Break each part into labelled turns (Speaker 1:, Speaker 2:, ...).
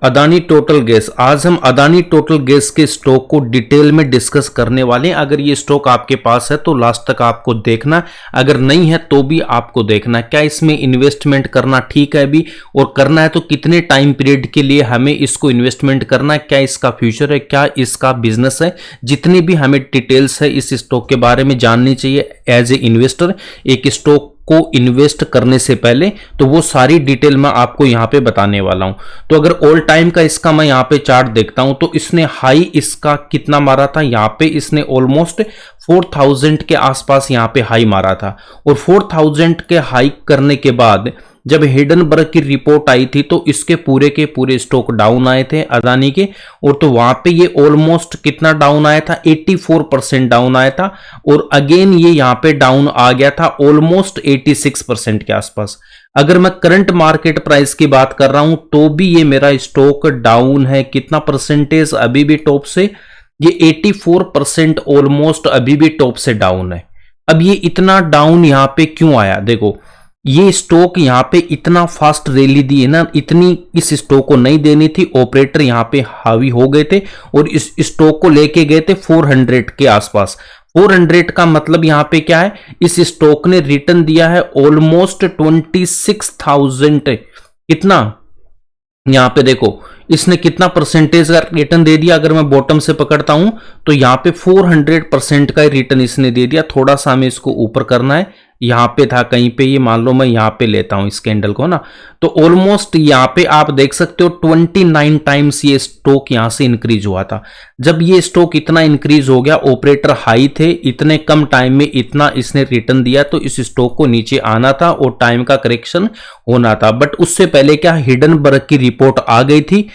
Speaker 1: Adani total gas. आज हम Adani total gas के स्टॉक को डिटेल में डिस्कस करने वाले हैं। अगर ये स्टॉक आपके पास है तो लास्ट तक आपको देखना, अगर नहीं है तो भी आपको देखना क्या इसमें इन्वेस्टमेंट करना ठीक है अभी, और करना है तो कितने टाइम पीरियड के लिए हमें इसको इन्वेस्टमेंट करना है, क्या इसका फ्यूचर है, क्या इसका बिजनेस है। जितनी भी हमें डिटेल्स है इस स्टॉक के बारे में जाननी चाहिए एज ए इन्वेस्टर, एक स्टॉक को इन्वेस्ट करने से पहले, तो वो सारी डिटेल मैं आपको यहां पे बताने वाला हूं। तो अगर ऑल टाइम का इसका मैं यहां पे चार्ट देखता हूं तो इसने हाई इसका कितना मारा था, यहां पे इसने ऑलमोस्ट 4000 के आसपास यहां पे हाई मारा था, और 4000 के हाई करने के बाद जब हिडनबर्ग की रिपोर्ट आई थी तो इसके पूरे के पूरे स्टॉक डाउन आए थे अदानी के, और तो वहां पे ये ऑलमोस्ट कितना डाउन आया था, 84% डाउन आया था, और अगेन ये यहां पे डाउन आ गया था ऑलमोस्ट 86% के आसपास। अगर मैं करंट मार्केट प्राइस की बात कर रहा हूं तो भी ये मेरा स्टॉक डाउन है कितना परसेंटेज, अभी भी टॉप से ये 84% ऑलमोस्ट अभी भी टॉप से डाउन है। अब ये इतना डाउन यहां पे क्यों आया, देखो ये स्टॉक यहां पे इतना फास्ट रैली दी है ना, इतनी इस स्टॉक को नहीं देनी थी। ऑपरेटर यहां पे हावी हो गए थे और इस स्टॉक को लेके गए थे 400 के आसपास। 400 का मतलब यहां पे क्या है, इस स्टॉक ने रिटर्न दिया है ऑलमोस्ट 26,000, कितना यहां पे देखो इसने कितना परसेंटेज का रिटर्न दे दिया। अगर मैं बॉटम से पकड़ता हूं तो यहां पे 400% का रिटर्न इसने दे दिया। थोड़ा सा हमें इसको ऊपर करना है, यहां पे था कहीं पे, ये मान लो मैं यहां पे लेता हूं इस कैंडल को ना, तो ऑलमोस्ट यहां पे आप देख सकते हो 29 टाइम्स ये स्टॉक यहां से इंक्रीज हुआ था। जब ये स्टॉक इतना इंक्रीज हो गया, ऑपरेटर हाई थे, इतने कम टाइम में इतना इसने रिटर्न दिया, तो इस स्टॉक को नीचे आना था और टाइम का करेक्शन होना था। बट उससे पहले क्या हिडनबर्ग की रिपोर्ट आ गई थी,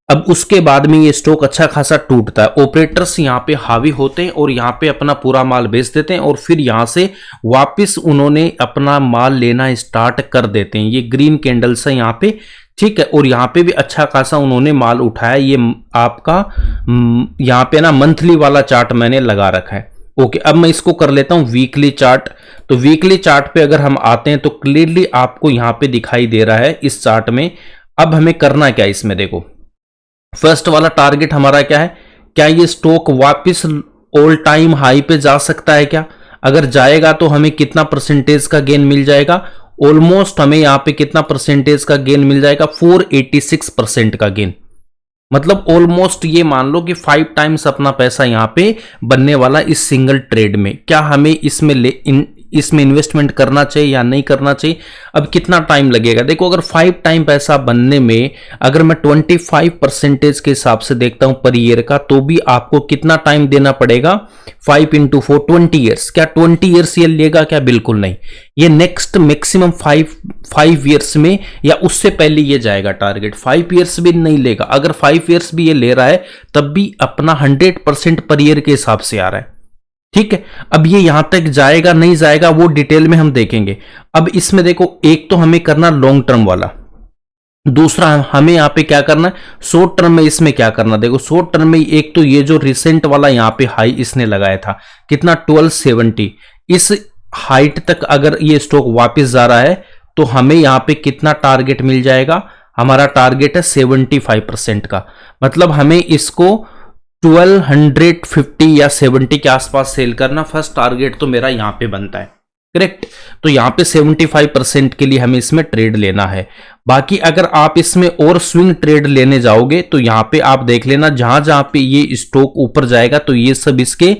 Speaker 1: अब उसके बाद में ये स्टॉक अच्छा खासा टूटता है। ऑपरेटर्स यहाँ पे हावी होते हैं और यहाँ पे अपना पूरा माल बेच देते हैं, और फिर यहाँ से वापस उन्होंने अपना माल लेना स्टार्ट कर देते हैं। ये ग्रीन कैंडल्स है यहाँ पे, ठीक है, और यहाँ पे भी अच्छा खासा उन्होंने माल उठाया। ये आपका यहाँ पे ना मंथली वाला चार्ट मैंने लगा रखा है। ओके, अब मैं इसको कर लेता हूँ वीकली चार्ट। तो वीकली चार्ट पे अगर हम आते हैं तो क्लियरली आपको यहाँ पे दिखाई दे रहा है इस चार्ट में। अब हमें करना क्या है इसमें, देखो फर्स्ट वाला टारगेट हमारा क्या है, क्या ये स्टॉक वापस ऑल टाइम हाई पे जा सकता है क्या, अगर जाएगा तो हमें कितना परसेंटेज का गेन मिल जाएगा, ऑलमोस्ट हमें यहां पे कितना परसेंटेज का गेन मिल जाएगा, 486% का गेन। मतलब ऑलमोस्ट ये मान लो कि 5 टाइम्स अपना पैसा यहां पे बनने वाला इस सिंगल ट्रेड में। क्या हमें इसमें इन्वेस्टमेंट करना चाहिए या नहीं करना चाहिए, अब कितना टाइम लगेगा, देखो अगर 5 टाइम पैसा बनने में अगर मैं 25% के हिसाब से देखता हूं पर ईयर का, तो भी आपको कितना टाइम देना पड़ेगा, 5 × 4 20 ईयर्स। क्या 20 ईयर्स ये लेगा क्या, बिल्कुल नहीं। ये नेक्स्ट मैक्सिमम 5 ईयर्स में या उससे पहले ये जाएगा टारगेट, 5 ईयर्स भी नहीं लेगा। अगर 5 ईयर्स भी ये ले रहा है तब भी अपना 100% पर ईयर के हिसाब से आ रहा है, ठीक है। अब ये यहां तक जाएगा नहीं जाएगा वो डिटेल में हम देखेंगे। अब इसमें देखो एक तो हमें करना लॉन्ग टर्म वाला, दूसरा हमें यहां पे क्या करना है शॉर्ट टर्म में। इसमें क्या करना, देखो शॉर्ट टर्म में एक तो ये जो रिसेंट वाला यहां पे हाई इसने लगाया था कितना 1270, इस हाइट तक अगर ये स्टॉक वापस जा रहा है तो हमें यहां पे कितना टारगेट मिल जाएगा, हमारा टारगेट है 75% का। मतलब हमें इसको 1250 या 70 के आसपास सेल करना, फर्स्ट टारगेट तो मेरा यहां पे बनता है, करेक्ट। तो यहां पे 75% के लिए हमें इसमें ट्रेड लेना है। बाकी अगर आप इसमें और स्विंग ट्रेड लेने जाओगे तो यहां पे आप देख लेना, जहां जहां पे ये स्टॉक ऊपर जाएगा तो ये सब इसके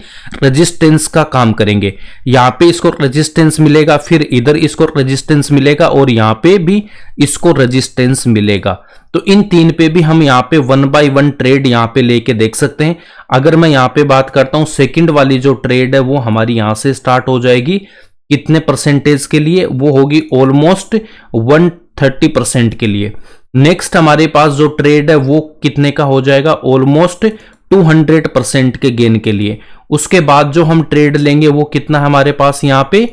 Speaker 1: रेजिस्टेंस का काम करेंगे। यहां पे इसको रेजिस्टेंस मिलेगा, फिर इधर इसको रेजिस्टेंस मिलेगा, और यहां पे भी इसको रेजिस्टेंस मिलेगा। तो इन तीन पे भी हम यहाँ पे 1 बाय 1 ट्रेड यहाँ पे लेके देख सकते हैं। अगर मैं यहाँ पे बात करता हूं सेकंड वाली जो ट्रेड है वो हमारी यहां से स्टार्ट हो जाएगी, कितने परसेंटेज के लिए, वो होगी ऑलमोस्ट 130% के लिए। नेक्स्ट हमारे पास जो ट्रेड है वो कितने का हो जाएगा, ऑलमोस्ट 200% के गेन के लिए। उसके बाद जो हम ट्रेड लेंगे वो कितना हमारे पास यहाँ पे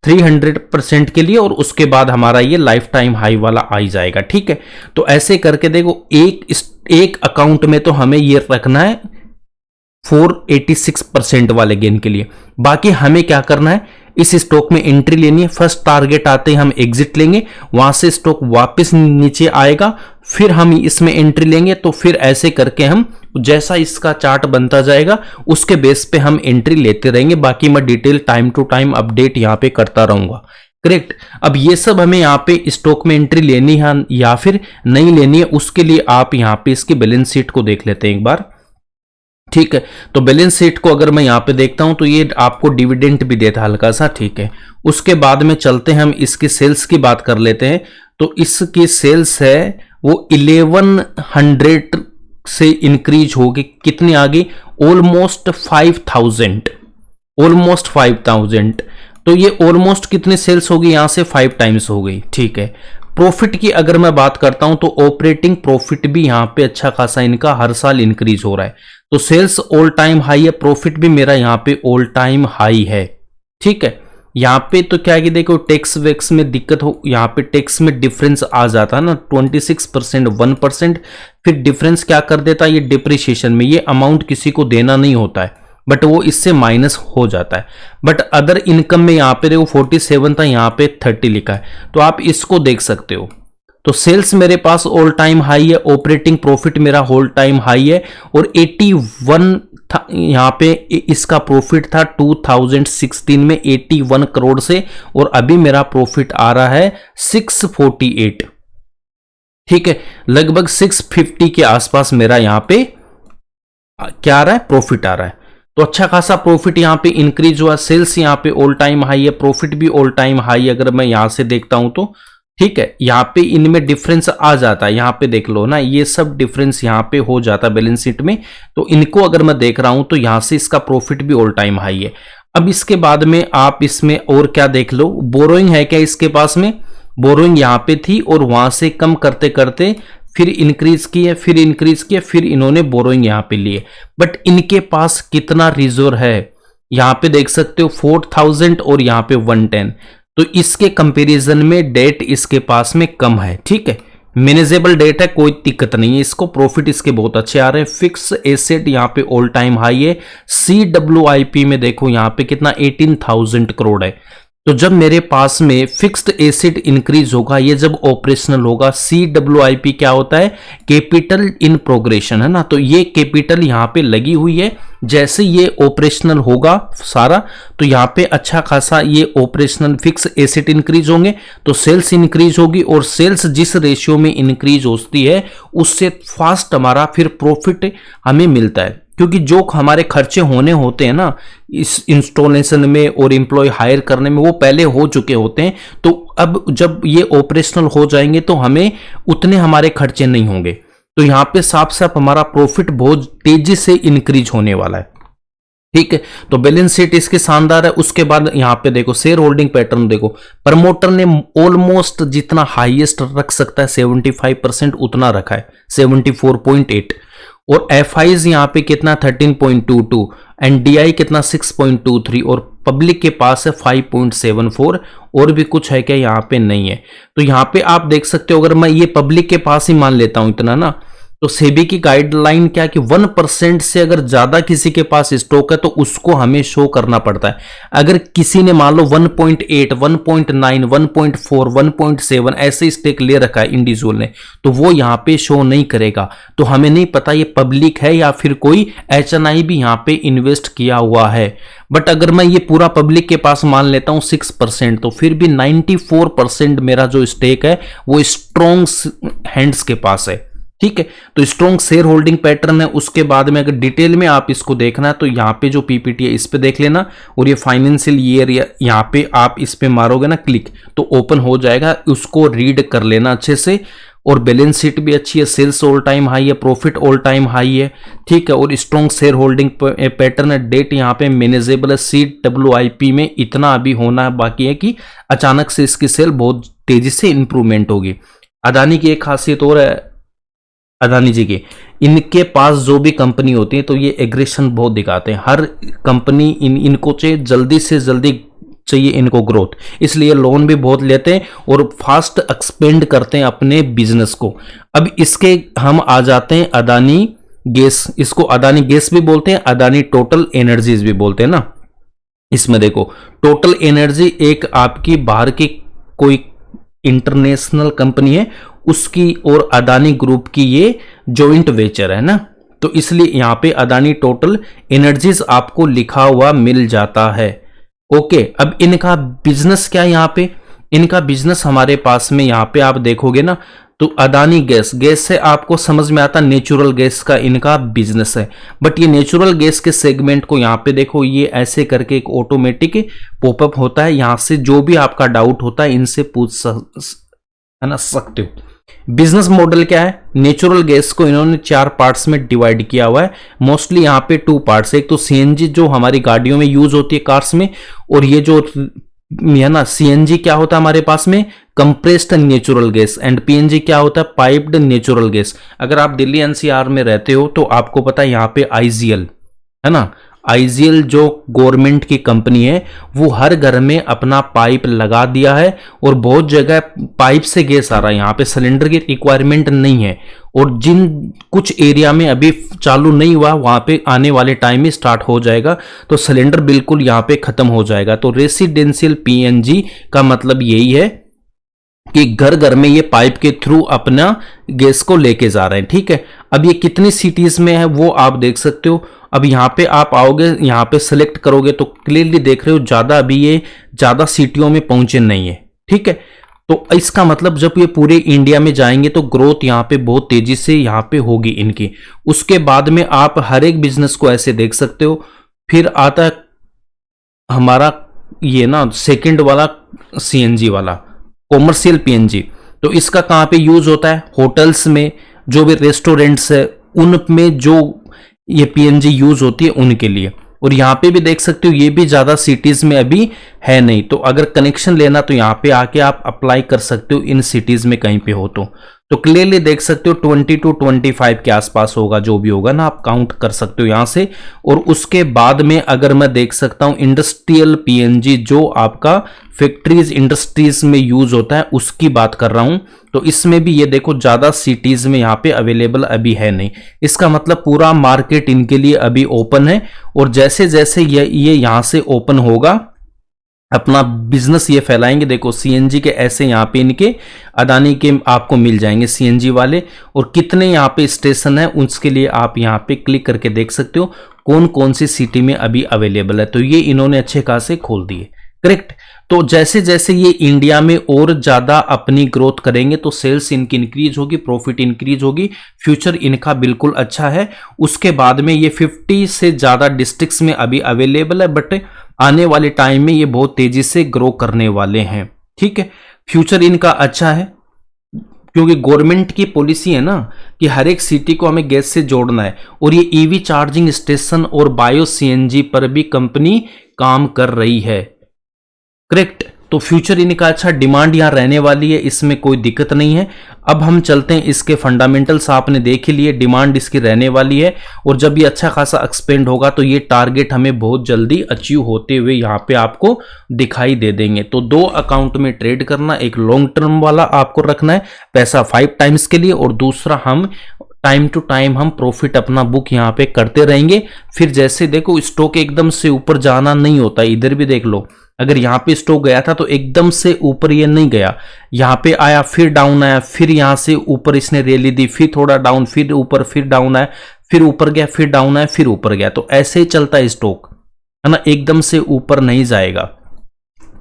Speaker 1: 300% के लिए, और उसके बाद हमारा ये लाइफ टाइम हाई वाला आ ही जाएगा, ठीक है। तो ऐसे करके देखो एक अकाउंट में तो हमें ये रखना है 486% वाले गेन के लिए। बाकी हमें क्या करना है, इस स्टॉक में एंट्री लेनी है, फर्स्ट टारगेट आते ही हम एग्जिट लेंगे, वहां से स्टॉक वापस नीचे आएगा, फिर हम इसमें एंट्री लेंगे। तो फिर ऐसे करके हम जैसा इसका चार्ट बनता जाएगा उसके बेस पे हम एंट्री लेते रहेंगे। बाकी मैं detail time to time update यहां पे करता रहूंगा। करेक्ट। अब ये सब हमें यहाँ पे स्टॉक में एंट्री लेनी है या फिर नहीं लेनी है, उसके लिए आप यहाँ पे इसकी बैलेंस शीट को देख लेते हैं एक बार। ठीक है, तो बैलेंस शीट को अगर मैं यहाँ पे देखता हूं तो ये आपको डिविडेंड भी देता है हल्का सा। ठीक है, उसके बाद में चलते हैं, हम इसकी सेल्स की बात कर लेते हैं। तो इसकी सेल्स है वो 1100 से इंक्रीज होगी, कितनी आ गई, ऑलमोस्ट 5000, ऑलमोस्ट 5000। तो ये ऑलमोस्ट कितनी सेल्स होगी, यहां से 5 टाइम्स हो गई। ठीक है, प्रॉफिट की अगर मैं बात करता हूं तो ऑपरेटिंग प्रॉफिट भी यहां पे अच्छा खासा इनका हर साल इंक्रीज हो रहा है। तो सेल्स ऑल टाइम हाई है, प्रॉफिट भी मेरा यहां पे ऑल टाइम हाई है। ठीक है, यहां पे तो क्या है कि देखो टैक्स वैक्स में दिक्कत हो, यहां पे टैक्स में डिफरेंस आ जाता है ना, 26% 1%, फिर डिफरेंस क्या कर देता है ये डिप्रिसिएशन में, ये अमाउंट किसी को देना नहीं होता है बट वो इससे माइनस हो जाता है। बट अदर इनकम में यहां पे देखो 47 था, यहां पे 30 लिखा है, तो आप इसको देख सकते हो। तो सेल्स मेरे पास ऑल टाइम हाई है, ऑपरेटिंग प्रॉफिट मेरा ऑल टाइम हाई है, और 81 था यहां पे इसका प्रॉफिट था 2016 में 81 करोड़ से, और अभी मेरा प्रॉफिट आ रहा है 648। ठीक है, लगभग 650 के आसपास मेरा यहां पे क्या आ रहा है, प्रॉफिट आ रहा है। तो अच्छा खासा प्रॉफिट यहां पे इंक्रीज हुआ, सेल्स यहां पे ऑल टाइम हाई है, प्रॉफिट भी ऑल टाइम हाई अगर मैं यहां से देखता हूं तो। ठीक है, यहां पे इनमें डिफरेंस आ जाता है, यहां पे देख लो ना, ये सब डिफरेंस यहां पे हो जाता है बैलेंस शीट में। तो इनको अगर मैं देख रहा हूं तो यहां से इसका प्रॉफिट भी ऑल टाइम हाई है। अब इसके बाद में आप इसमें और क्या देख लो, बोरोइंग है क्या इसके पास में, बोरोइंग यहां पे थी और वहां से कम करते करते फिर इंक्रीज किए, फिर इंक्रीज किए, फिर इन्होंने बोरोइंग यहां पे लिए। बट इनके पास कितना रिजर्व है, यहां पे देख सकते हो 4000 और यहां पे 110। तो इसके कंपैरिजन में डेट इसके पास में कम है। ठीक है, मैनेजेबल डेट है, कोई दिक्कत नहीं है इसको, प्रॉफिट इसके बहुत अच्छे आ रहे हैं। फिक्स एसेट यहां पे ऑल टाइम हाई है, CWIP में देखो यहां पे कितना 18,000 करोड़ है। तो जब मेरे पास में फिक्स्ड एसेट इंक्रीज होगा, ये जब ऑपरेशनल होगा, CWIP क्या होता है, कैपिटल इन प्रोग्रेशन है ना, तो ये कैपिटल यहां पे लगी हुई है। जैसे ये ऑपरेशनल होगा सारा, तो यहां पे अच्छा खासा ये ऑपरेशनल फिक्स एसेट इंक्रीज होंगे, तो सेल्स इंक्रीज होगी, और सेल्स जिस रेशियो में इंक्रीज होती है उससे फास्ट हमारा फिर प्रॉफिट हमें मिलता है। क्योंकि जो हमारे खर्चे होने होते हैं ना इस इंस्टॉलेशन में और एम्प्लॉय हायर करने में, वो पहले हो चुके होते हैं। तो अब जब ये ऑपरेशनल हो जाएंगे तो हमें उतने हमारे खर्चे नहीं होंगे। तो यहां पे साफ साफ हमारा प्रॉफिट बहुत तेजी से इंक्रीज होने वाला है। ठीक है, तो बैलेंस शीट इसकी शानदार है। उसके बाद यहां पे देखो शेयर होल्डिंग पैटर्न देखो, प्रमोटर ने ऑलमोस्ट जितना हाईएस्ट रख सकता है 75% उतना रखा है, 74.8, और FIs यहां पे कितना 13.22, NDI कितना 6.23, और पब्लिक के पास है 5.74, और भी कुछ है क्या यहां पे नहीं है। तो यहां पे आप देख सकते हो, अगर मैं ये पब्लिक के पास ही मान लेता हूं इतना ना, तो सेबी की गाइडलाइन क्या कि 1% से अगर ज्यादा किसी के पास स्टॉक है तो उसको हमें शो करना पड़ता है। अगर किसी ने मान लो 1.8, 1.9, 1.4, 1.7 ऐसे स्टेक ले रखा है इंडिविजुअल ने, तो वो यहां पे शो नहीं करेगा। तो हमें नहीं पता ये पब्लिक है या फिर कोई HNI भी यहां पे इन्वेस्ट किया हुआ है। बट अगर मैं ये पूरा पब्लिक के पास मान लेता हूं 6%, तो फिर भी 94% मेरा जो स्टेक है वो स्ट्रॉन्ग हैंड्स के पास है। ठीक है, तो स्ट्रॉन्ग शेयर होल्डिंग पैटर्न है। उसके बाद में अगर डिटेल में आप इसको देखना है तो यहाँ पे जो PPT है इस पे देख लेना, और ये फाइनेंशियल ईयर यहाँ पे आप इस पे मारोगे ना क्लिक तो ओपन हो जाएगा, उसको रीड कर लेना अच्छे से। और बैलेंस शीट भी अच्छी है, सेल्स ऑल टाइम हाई है, प्रॉफिट ऑल टाइम हाई है। ठीक है, और स्ट्रॉन्ग शेयर होल्डिंग पैटर्न है। डेट यहाँ पे मैनेजेबल है, CWIP में इतना अभी होना है बाकी है कि अचानक से इसकी सेल बहुत तेजी से इंप्रूवमेंट होगी। अदानी की एक खासियत और है, अदानी जी के, इनके पास जो भी कंपनी होती है तो ये एग्रेशन बहुत दिखाते हैं। हर कंपनी इनको चाहिए जल्दी से जल्दी चाहिए इनको ग्रोथ, इसलिए लोन भी बहुत लेते हैं और फास्ट एक्सपेंड करते हैं अपने बिजनेस को। अब इसके हम आ जाते हैं अदानी गैस, इसको अदानी गैस भी बोलते हैं, अदानी टोटल एनर्जीज भी बोलते हैं ना। इसमें देखो टोटल एनर्जी एक आपकी बाहर की कोई इंटरनेशनल कंपनी है उसकी, और अदानी ग्रुप की ये जॉइंट वेंचर है ना, तो इसलिए यहां पे अदानी टोटल एनर्जीज आपको लिखा हुआ मिल जाता है। ओके, अब इनका बिजनेस क्या है यहां पे, इनका बिजनेस हमारे पास में यहां पे आप देखोगे ना, तो अदानी गैस, गैस से आपको समझ में आता नेचुरल गैस का इनका बिजनेस है। बट ये नेचुरल गैस के सेगमेंट को यहां पे देखो, ये ऐसे करके एक ऑटोमेटिक पॉपअप होता है, यहां से जो भी आपका डाउट होता है इनसे पूछ है ना सकते हो। बिजनेस मॉडल क्या है, नेचुरल गैस को इन्होंने 4 पार्ट्स में डिवाइड किया हुआ है। मोस्टली यहाँ पे 2 पार्ट्स, एक तो सीएनजी जो हमारी गाड़ियों में यूज होती है कार्स में, और ये जो है ना सीएनजी क्या होता है हमारे पास में compressed natural gas, and PNG क्या होता है पाइप्ड नेचुरल गैस। अगर आप दिल्ली एनसीआर में रहते हो तो आपको पता है यहाँ पे आईजीएल है ना, आईजीएल जो गवर्नमेंट की कंपनी है वो हर घर में अपना पाइप लगा दिया है, और बहुत जगह पाइप से गैस आ रहा है, यहाँ पे सिलेंडर की रिक्वायरमेंट नहीं है। और जिन कुछ एरिया में अभी चालू नहीं हुआ वहां पे आने वाले टाइम में स्टार्ट हो जाएगा, तो सिलेंडर बिल्कुल यहाँ पे खत्म हो जाएगा। तो रेसिडेंशियल पीएनजी का मतलब यही है कि घर घर में ये पाइप के थ्रू अपना गैस को लेके जा रहे हैं। ठीक है, अब ये कितनी सिटीज में है वो आप देख सकते हो। अब यहाँ पे आप आओगे, यहाँ पे सिलेक्ट करोगे तो क्लियरली देख रहे हो ज्यादा अभी ये ज्यादा सिटियों में पहुंचे नहीं है। ठीक है, तो इसका मतलब जब ये पूरे इंडिया में जाएंगे तो ग्रोथ यहाँ पे बहुत तेजी से यहाँ पे होगी इनकी। उसके बाद में आप हर एक बिजनेस को ऐसे देख सकते हो। फिर आता है हमारा ये ना सेकंड वाला सीएनजी वाला कॉमर्शियल पीएनजी, तो इसका कहां पे यूज होता है, होटल्स में, जो भी रेस्टोरेंट्स है उनमें जो ये पीएनजी यूज होती है उनके लिए। और यहां पे भी देख सकते हो ये भी ज्यादा सिटीज में अभी है नहीं, तो अगर कनेक्शन लेना तो यहां पे आके आप अप्लाई कर सकते हो इन सिटीज में कहीं पे हो तो क्लियरली देख सकते हो 20 to 25 के आसपास होगा, जो भी होगा ना आप काउंट कर सकते हो यहां से। और उसके बाद में अगर मैं देख सकता हूं इंडस्ट्रियल पीएनजी जो आपका फैक्ट्रीज इंडस्ट्रीज में यूज होता है उसकी बात कर रहा हूं, तो इसमें भी ये देखो ज्यादा सिटीज में यहाँ पे अवेलेबल अभी है नहीं। इसका मतलब पूरा मार्केट इनके लिए अभी ओपन है, और जैसे जैसे ये यहां से ओपन होगा अपना बिजनेस ये फैलाएंगे। देखो सीएनजी के ऐसे यहाँ पे इनके अदानी के आपको मिल जाएंगे सीएनजी वाले, और कितने यहाँ पे स्टेशन है उसके लिए आप यहाँ पे क्लिक करके देख सकते हो कौन कौन सी सिटी में अभी अवेलेबल है। तो ये इन्होंने अच्छे खासे खोल दिए, करेक्ट। तो जैसे जैसे ये इंडिया में और ज्यादा अपनी ग्रोथ करेंगे तो सेल्स इनकी इंक्रीज होगी, प्रॉफिट इंक्रीज होगी, फ्यूचर इनका बिल्कुल अच्छा है। उसके बाद में ये 50 से ज्यादा डिस्ट्रिक्ट्स में अभी अवेलेबल है, बट आने वाले टाइम में ये बहुत तेजी से ग्रो करने वाले हैं। ठीक है, फ्यूचर इनका अच्छा है क्योंकि गवर्नमेंट की पॉलिसी है ना कि हर एक सिटी को हमें गैस से जोड़ना है, और ये ईवी चार्जिंग स्टेशन और बायो सीएनजी पर भी कंपनी काम कर रही है, करेक्ट। तो फ्यूचर इनका अच्छा, डिमांड यहां रहने वाली है, इसमें कोई दिक्कत नहीं है। अब हम चलते हैं इसके फंडामेंटल्स आपने देख ही लिए, डिमांड इसकी रहने वाली है, और जब ये अच्छा खासा एक्सपेंड होगा तो ये टारगेट हमें बहुत जल्दी अचीव होते हुए यहां पे आपको दिखाई दे देंगे। तो 2 अकाउंट में ट्रेड करना, एक लॉन्ग टर्म वाला आपको रखना है पैसा 5 टाइम्स के लिए, और दूसरा हम टाइम टू टाइम हम प्रॉफिट अपना बुक यहाँ पे करते रहेंगे। फिर जैसे देखो स्टॉक एकदम से ऊपर जाना नहीं होता, इधर भी देख लो, अगर यहाँ पे स्टॉक गया था तो एकदम से ऊपर ये नहीं गया, यहाँ पे आया फिर डाउन आया, फिर यहाँ से ऊपर इसने रैली दी, फिर थोड़ा डाउन, फिर ऊपर, फिर डाउन आया, फिर ऊपर गया, फिर डाउन आया, फिर ऊपर गया। तो ऐसे ही चलता है स्टॉक, है ना, एकदम से ऊपर नहीं जाएगा।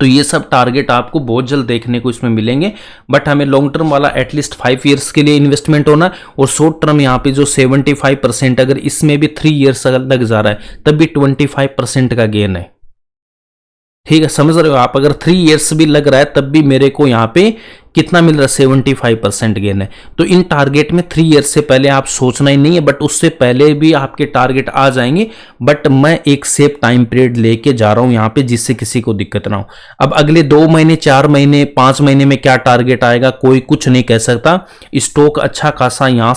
Speaker 1: तो ये सब टारगेट आपको बहुत जल्द देखने को इसमें मिलेंगे, बट हमें लॉन्ग टर्म वाला एटलीस्ट 5 ईयर्स के लिए इन्वेस्टमेंट होना, और शॉर्ट टर्म यहाँ पे जो 75% अगर इसमें भी 3 ईयर्स लग जा रहा है तब भी 25% का गेन है। ठीक है, समझ रहे हो आप, अगर 3 ईयर्स भी लग रहा है तब भी मेरे को यहाँ पे कितना मिल रहा है, 75% गेन है। तो इन टारगेट में 3 ईयर्स से पहले आप सोचना ही नहीं है, बट उससे पहले भी आपके टारगेट आ जाएंगे, बट मैं एक सेफ टाइम पीरियड लेके जा रहा हूं यहाँ पे जिससे किसी को दिक्कत ना हो। अब अगले 2 महीने, 4 महीने, 5 महीने में क्या टारगेट आएगा कोई कुछ नहीं कह सकता। स्टॉक अच्छा खासा यहाँ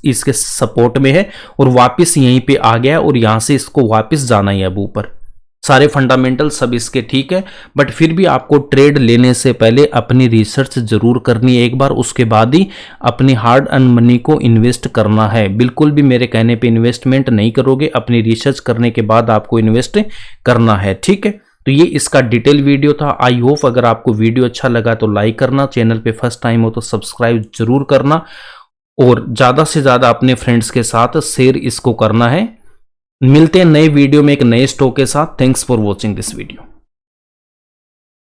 Speaker 1: इसके सपोर्ट में है और वापिस यहीं पे आ गया, और यहां से इसको वापिस जाना ही अब ऊपर। सारे फंडामेंटल सब इसके ठीक है, बट फिर भी आपको ट्रेड लेने से पहले अपनी रिसर्च जरूर करनी है एक बार, उसके बाद ही अपनी हार्ड अर्न मनी को इन्वेस्ट करना है। बिल्कुल भी मेरे कहने पे इन्वेस्टमेंट नहीं करोगे, अपनी रिसर्च करने के बाद आपको इन्वेस्ट करना है। ठीक है, तो ये इसका डिटेल वीडियो था। आई होप अगर आपको वीडियो अच्छा लगा तो लाइक करना, चैनल पे फर्स्ट टाइम हो तो सब्सक्राइब जरूर करना और ज़्यादा से ज़्यादा अपने फ्रेंड्स के साथ शेयर इसको करना है। मिलते हैं नए वीडियो में एक नए स्टॉक के साथ। Thanks for watching this video.